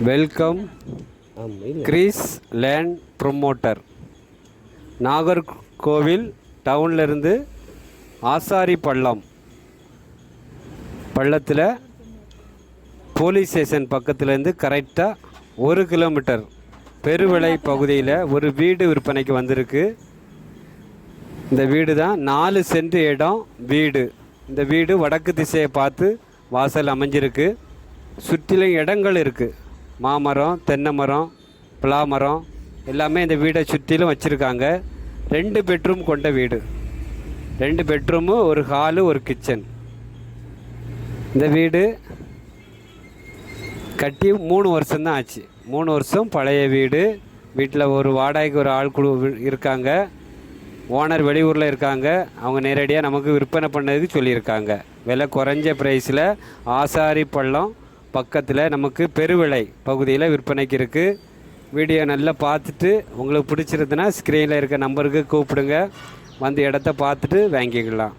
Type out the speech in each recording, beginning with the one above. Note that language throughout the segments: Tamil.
Welcome grace land promoter. Nagercoil டவுன்லேருந்து ஆசாரி பள்ளத்தில் போலீஸ் ஸ்டேஷன் பக்கத்துலேருந்து கரெக்டாக 1 கிலோமீட்டர் பெருவிளை பகுதியில் ஒரு வீடு விற்பனைக்கு வந்திருக்கு. இந்த வீடு தான் 4 சென்ட் இடம் வீடு. இந்த வீடு வடக்கு திசையை பார்த்து வாசல் அமைஞ்சிருக்கு. சுற்றிலும் இடங்கள் இருக்குது. மாமரம், தென்னை மரம், பலாமரம் எல்லாமே இந்த வீடை சுற்றிலும் வச்சுருக்காங்க. 2 பெட்ரூம் கொண்ட வீடு. 2 பெட்ரூமு, ஒரு ஹாலு, ஒரு கிச்சன். இந்த வீடு கட்டி 3 வருஷம்தான் ஆச்சு. 3 வருஷம் பழைய வீடு. வீட்டில் ஒரு வாடகைக்கு ஒரு ஆள் குழு இருக்காங்க. ஓனர் வெளியூரில் இருக்காங்க. அவங்க நேரடியாக நமக்கு விற்பனை பண்ணதுக்கு சொல்லியிருக்காங்க. விலை குறைஞ்ச ப்ரைஸில் ஆசாரி பள்ளம் பக்கத்தில் நமக்கு பெருவிளை பகுதியில் விற்பனைக்கு இருக்குது. வீடியோ நல்லா பார்த்துட்டு உங்களுக்கு பிடிச்சிருந்துன்னா ஸ்க்ரீனில் இருக்க நம்பருக்கு கூப்பிடுங்க. வந்து இடத்த பார்த்துட்டு வாங்கிக்கலாம்.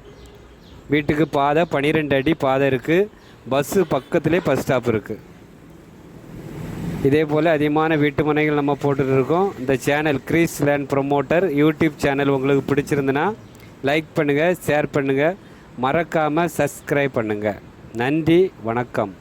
வீட்டுக்கு பாதை 12 அடி பாதை இருக்குது. பஸ்ஸு பக்கத்துலேயே பஸ் ஸ்டாப் இருக்குது. இதே போல் அதிகமான வீட்டு மனைகள் நம்ம போட்டுருக்கோம். இந்த channel Greece land promoter YouTube channel உங்களுக்கு பிடிச்சிருந்துன்னா லைக் பண்ணுங்கள், ஷேர் பண்ணுங்கள், மறக்காமல் சப்ஸ்கிரைப் பண்ணுங்கள். நன்றி, வணக்கம்.